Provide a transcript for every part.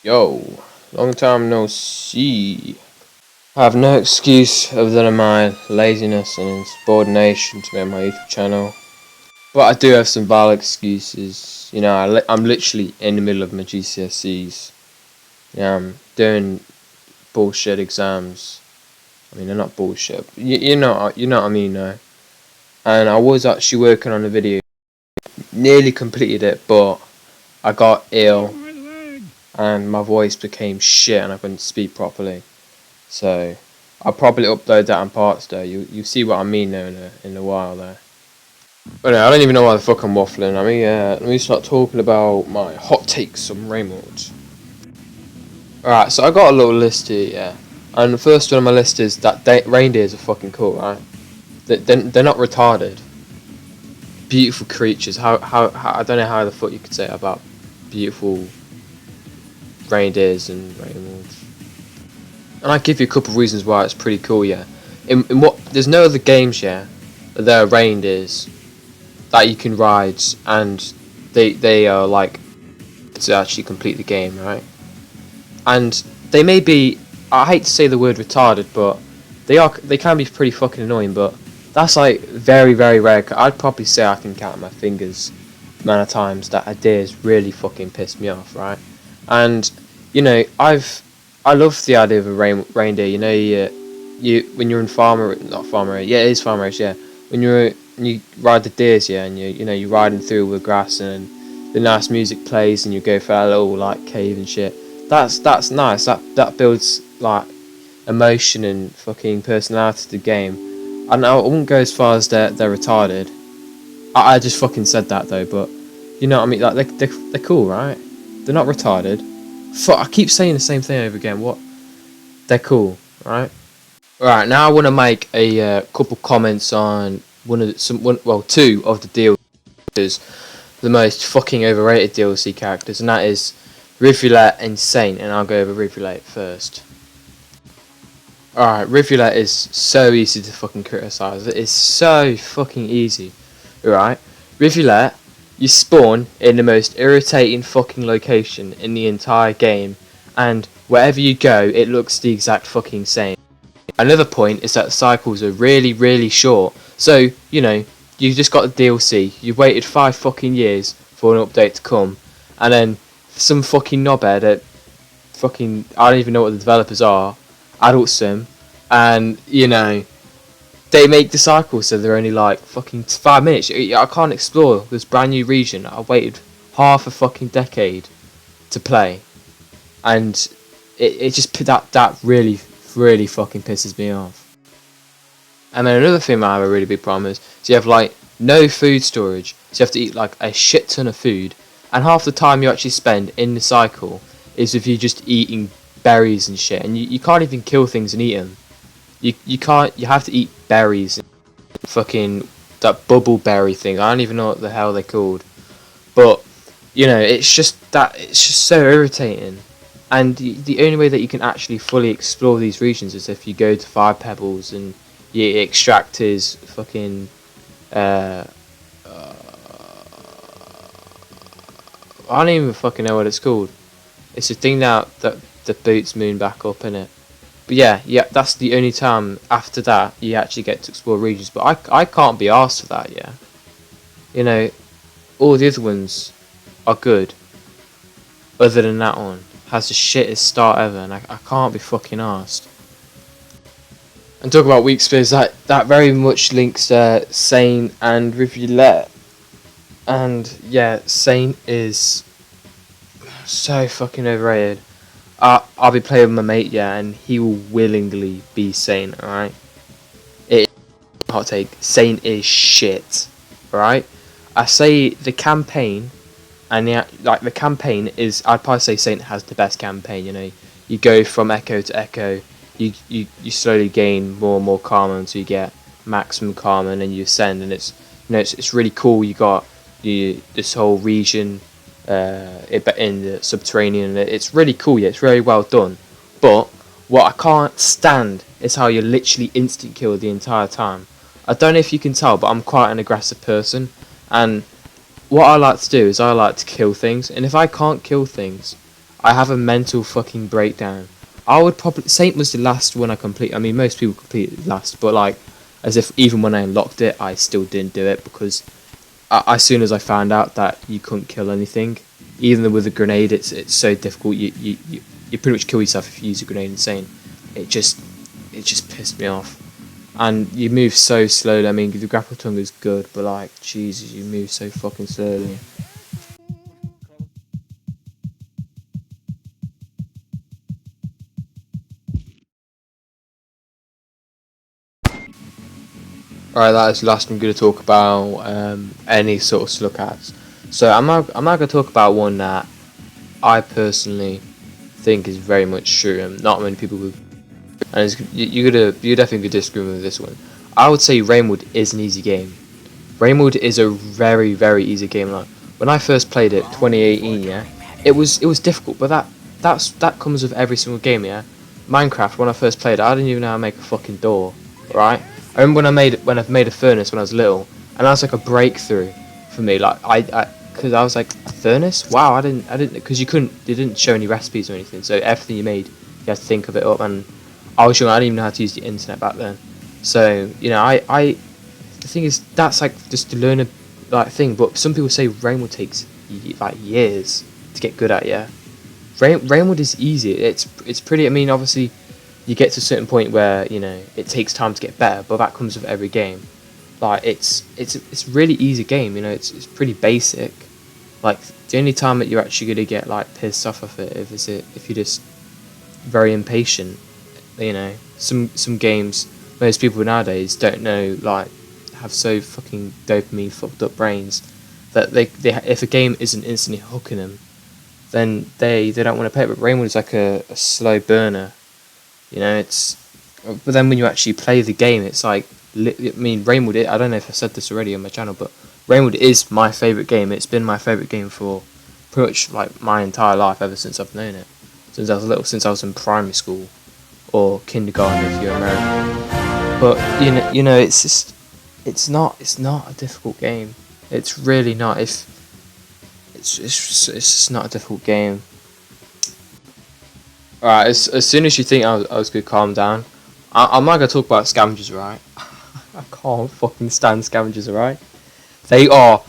Yo, long time no see. I have no excuse other than my laziness and insubordination to make my YouTube channel. But I do have some valid excuses. You know, I'm literally in the middle of my GCSEs. Yeah, I'm doing bullshit exams. I mean, they're not bullshit. But you know what I mean, though. And I was actually working on a video, nearly completed it, but I got ill and my voice became shit and I couldn't speak properly. So I'll probably upload that in parts though. You see what I mean though in a while there. But no, I don't even know why the fuck I'm waffling. I mean, let me start talking about my hot takes on Reindeers. Alright, so I got a little list here, yeah. And the first one on my list is that reindeers are fucking cool, right? They're not retarded. Beautiful creatures. How I don't know how the fuck you could say it about beautiful reindeers and Reindeers. And I give you a couple of reasons why it's pretty cool, yeah. In what there's no other games, yeah, that there are reindeers that you can ride, and they are like to actually complete the game, right? And they may be, I hate to say the word retarded, but they can be pretty fucking annoying. But that's like very rare. I'd probably say I can count on my fingers the amount of times that a deer's really fucking pissed me off, right? And you know, I love the idea of a reindeer. You know, you when you're in not farmer, yeah, it is farmer age, yeah. When you ride the deers, yeah, and you're riding through the grass and the nice music plays and you go for a little like cave and shit. That's nice. That builds like emotion and fucking personality to the game. I know I wouldn't go as far as they're retarded. I just fucking said that though, but you know what I mean. Like they're cool, right? They're not retarded. Fuck, I keep saying the same thing over again. What? They're cool, right? Right, now I want to make a couple comments on two of the DLCs, the most fucking overrated DLC characters, and that is Rrette and Saint, and I'll go over Rrette first. Alright, Rrette is so easy to fucking criticize. It is so fucking easy. Alright, Rrette, you spawn in the most irritating fucking location in the entire game, and wherever you go, it looks the exact fucking same. Another point is that the cycles are really short. So, you know, you just got the DLC, you've waited 5 fucking years for an update to come, and then some fucking knobhead at fucking, I don't even know what the developers are, Adult Sim, and, you know, they make the cycles so they're only like fucking 5 minutes. I can't explore this brand new region I waited half a fucking decade to play, and it just that really fucking pisses me off. And then another thing I have a really big problem is you have like no food storage, so you have to eat like a shit ton of food, and half the time you actually spend in the cycle is if you just eating berries and shit, and you can't even kill things and eat them. You can't. You have to eat berries. And fucking that bubble berry thing. I don't even know what the hell they're called. But you know, it's just so irritating. And the only way that you can actually fully explore these regions is if you go to 5 Pebbles and you extract his fucking I don't even fucking know what it's called. It's a thing now that boots Moon back up in it. But yeah, that's the only time after that you actually get to explore regions. But I can't be asked for that, yeah. You know, all the other ones are good. Other than that one. Has the shittest start ever, and I can't be fucking asked. And talk about weak spears, that very much links Saint and Rrette. And yeah, Saint is so fucking overrated. I'll be playing with my mate, yeah, and he will willingly be Saint, alright? It is hot take. Saint is shit, alright? I say the campaign, and the campaign is, I'd probably say Saint has the best campaign, you know? You go from Echo to Echo, you slowly gain more and more karma until you get maximum karma, and then you ascend, and it's, you know, it's really cool. You got this whole region in the subterranean. It's really cool, yeah, it's very well done. But what I can't stand is how you literally instant kill the entire time. I don't know if you can tell, but I'm quite an aggressive person, and what I like to do is I like to kill things, and if I can't kill things, I have a mental fucking breakdown. I would probably Saint was the last one I complete. I mean, most people complete it last, but like, as if even when I unlocked it, I still didn't do it because as soon as I found out that you couldn't kill anything, even with a grenade, it's so difficult. You pretty much kill yourself if you use a grenade in Saint. It just pissed me off. And you move so slowly. I mean, the grapple tongue is good, but like, Jesus, you move so fucking slowly. Alright, that is the last I'm going to talk about any sort of slug cats. So I'm not going to talk about one that I personally think is very much true, and not many people would. And you definitely could disagree with this one. I would say Rainwood is an easy game. Rainwood is a very very easy game. Like when I first played it, 2018, yeah, it was difficult, but that comes with every single game, yeah. Minecraft, when I first played it, I didn't even know how to make a fucking door, right? I remember when I made a furnace when I was little, and that was like a breakthrough for me. Like because I was like, a furnace? Wow, I didn't, because they didn't show any recipes or anything, so everything you made, you had to think of it up, and I was young, I didn't even know how to use the internet back then. So, you know, the thing is, that's like just to learn a like thing, but some people say Rainwood takes like years to get good at, yeah. Rainwood is easy. It's pretty. I mean, obviously, you get to a certain point where you know it takes time to get better, but that comes with every game. Like it's really easy game. You know, it's pretty basic. Like the only time that you're actually gonna get like pissed off of it if you're just very impatient. You know, some games most people nowadays don't know, like have so fucking dopamine fucked up brains that they if a game isn't instantly hooking them, then they don't want to play it. But Rainwood is like a slow burner, you know. But then when you actually play the game, it's like, I mean, Rainwood. I don't know if I said this already on my channel, but Rainwood is my favorite game. It's been my favorite game for pretty much like my entire life ever since I've known it. Since I was little, since I was in primary school or kindergarten if you're American. But it's just it's not a difficult game. It's really not. If it's just not a difficult game. Alright, as soon as you think I was gonna calm down, I'm not gonna talk about scavengers, right? I can't fucking stand scavengers, alright? They are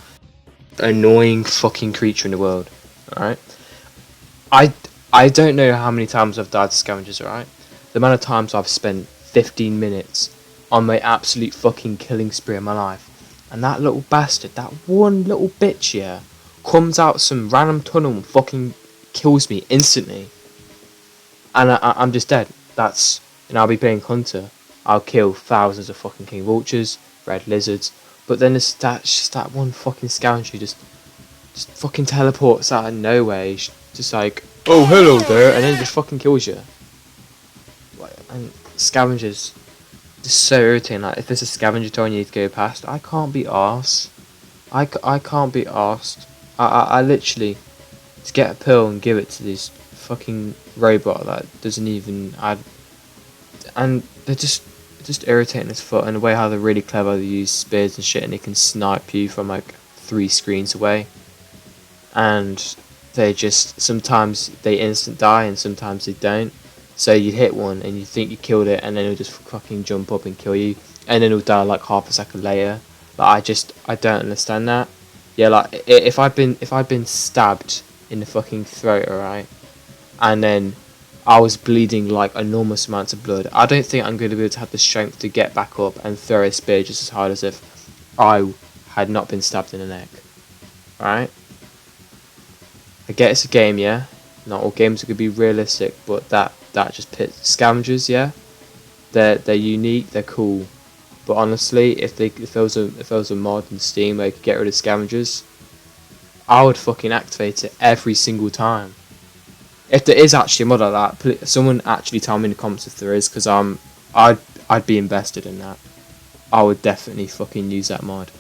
the annoying fucking creature in the world, alright? I I don't know how many times I've died to scavengers, alright? The amount of times I've spent 15 minutes on my absolute fucking killing spree in my life, and that little bastard, that one little bitch, yeah, comes out some random tunnel and fucking kills me instantly, and I'm just dead. And I'll be playing hunter. I'll kill thousands of fucking king vultures, red lizards, but then just that one fucking scavenger who just fucking teleports out of nowhere. He's just like, oh hello there, and then just fucking kills you. And scavengers, just so irritating. Like if there's a scavenger tower you need to go past, I can't be arsed. I can't be arsed. I literally, to get a pill and give it to this fucking robot that doesn't even add, and they're just irritating as fuck. And the way how they're really clever, they use spears and shit, and they can snipe you from like 3 screens away. And they just, sometimes they instant die and sometimes they don't. So you hit one and you think you killed it, and then it'll just fucking jump up and kill you, and then it'll die like half a second later. Like I don't understand that. Yeah, like if I'd been stabbed in the fucking throat, alright, and then I was bleeding like enormous amounts of blood, I don't think I'm going to be able to have the strength to get back up and throw a spear just as hard as if I had not been stabbed in the neck. Alright? I get it's a game, yeah? Not all games are going to be realistic, but that just pits scavengers, yeah? They're unique, they're cool. But honestly, if there was a mod in Steam where you could get rid of scavengers, I would fucking activate it every single time. If there is actually a mod like that, someone actually tell me in the comments if there is, because I'd be invested in that. I would definitely fucking use that mod.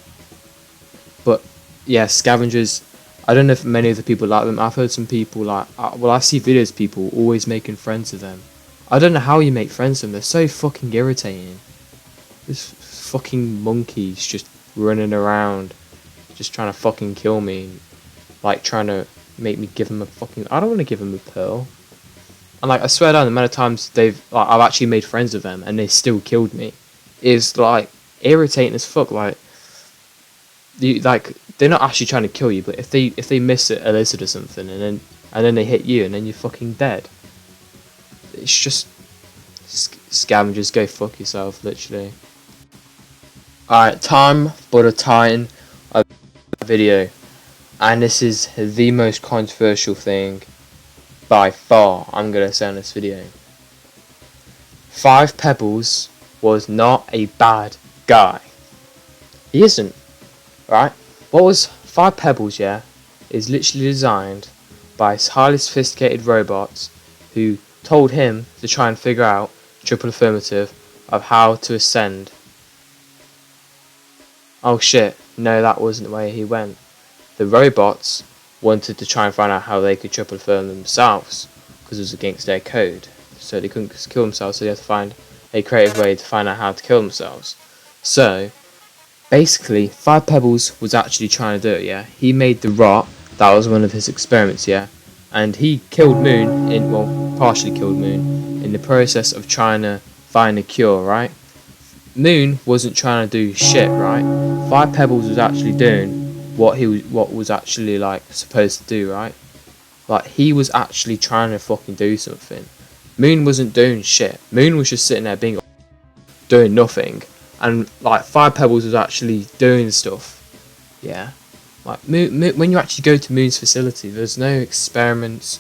But yeah, scavengers, I don't know if many of the people like them. I've heard some people like, I see videos of people always making friends with them. I don't know how you make friends with them. They're so fucking irritating. This fucking monkeys just running around, just trying to fucking kill me, like trying to make me give him a fucking. I don't want to give him a pearl. And like I swear down, the amount of times I've actually made friends with them and they still killed me, is like irritating as fuck. Like they're not actually trying to kill you, but if they miss a lizard or something and then they hit you and then you're fucking dead. It's just scavengers, go fuck yourself, literally. Alright, time for the titan of the video, and this is the most controversial thing by far I'm gonna say in this video. 5 Pebbles was not a bad guy. He isn't, right? What was 5 Pebbles, yeah, is literally designed by highly sophisticated robots who told him to try and figure out, triple affirmative, of how to ascend. Oh shit, no, that wasn't the way he went. The robots wanted to try and find out how they could triple affirm themselves, because it was against their code. So they couldn't kill themselves, so they had to find a creative way to find out how to kill themselves. So, basically, 5 Pebbles was actually trying to do it, yeah? He made the Rrette, that was one of his experiments, yeah? And he killed Moon, partially killed Moon, in the process of trying to find a cure, right? Moon wasn't trying to do shit, right? 5 Pebbles was actually doing what was actually like supposed to do, right? Like he was actually trying to fucking do something. Moon wasn't doing shit. Moon was just sitting there doing nothing, and like 5 Pebbles was actually doing stuff. Yeah, like when you actually go to Moon's facility, there's no experiments,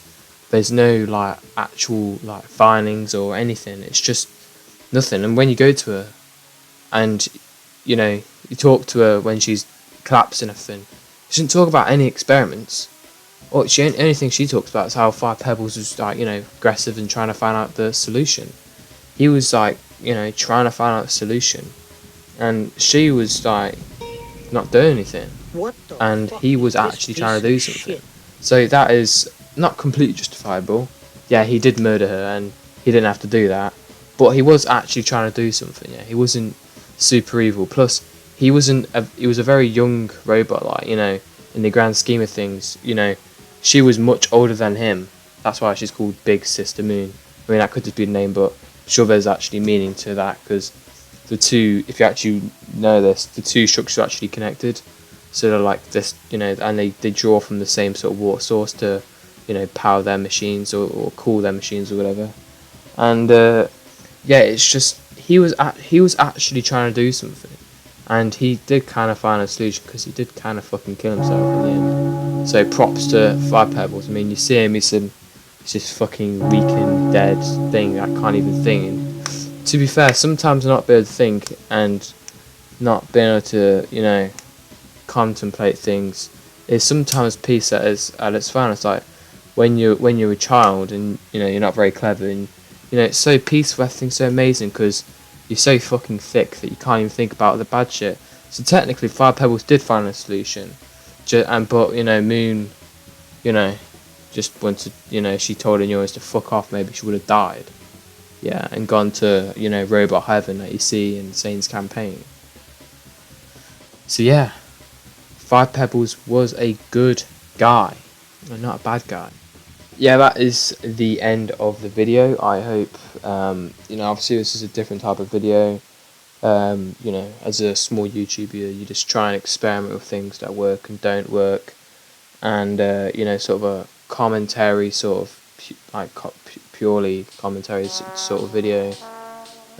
there's no like actual like findings or anything. It's just nothing. And when you go to her, and you know you talk to her when she's collapsed and everything, she didn't talk about any experiments. Or only thing she talks about is how 5 Pebbles was like, you know, aggressive and trying to find out the solution. He was like, you know, trying to find out the solution, and she was like not doing anything. And he was actually trying to do something. So that is not completely justifiable. Yeah, he did murder her, and he didn't have to do that. But he was actually trying to do something. Yeah, he wasn't super evil. Plus, he was a very young robot. Like, you know, in the grand scheme of things, you know. She was much older than him. That's why she's called Big Sister Moon. I mean, that could just be the name, but I'm sure there's actually meaning to that, because the two, if you actually know this, the two structures are actually connected. So they're like this, you know, and they draw from the same sort of water source to, you know, power their machines or cool their machines or whatever. And yeah, it's just he was actually trying to do something, and he did kind of find a solution, because he did kind of fucking kill himself in the end. So props to 5 Pebbles. I mean, you see him, he's this fucking weak and dead thing that can't even think. And to be fair, sometimes not being able to think and not being able to, you know, contemplate things is sometimes peace at its finest. Like when you're a child and you know you're not very clever, and you know it's so peaceful, everything's so amazing because you're so fucking thick that you can't even think about the bad shit. So technically, 5 Pebbles did find a solution. But you know, Moon, you know, just wanted, you know, she told Reindeers to fuck off. Maybe she would have died, yeah, and gone to, you know, robot heaven that you see in Zane's campaign. So yeah, 5 Pebbles was a good guy, and not a bad guy. Yeah, that is the end of the video. I hope, you know, obviously this is a different type of video. You know, as a small YouTuber, you just try and experiment with things that work and don't work, and you know, sort of a commentary, sort of purely commentary sort of video.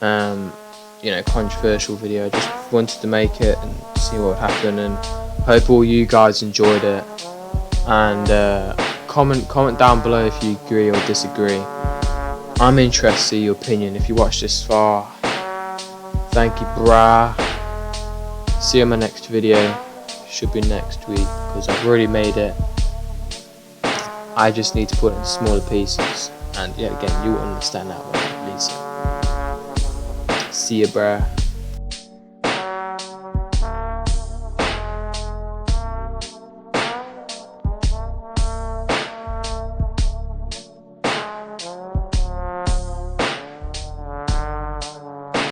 You know, controversial video. I just wanted to make it and see what would happen, and hope all you guys enjoyed it. And comment down below if you agree or disagree. I'm interested to see your opinion if you watched this far. Thank you, brah. See you in my next video. Should be next week, because I've already made it. I just need to put it in smaller pieces, and yeah, again, you will understand that when I release it. See ya, brah.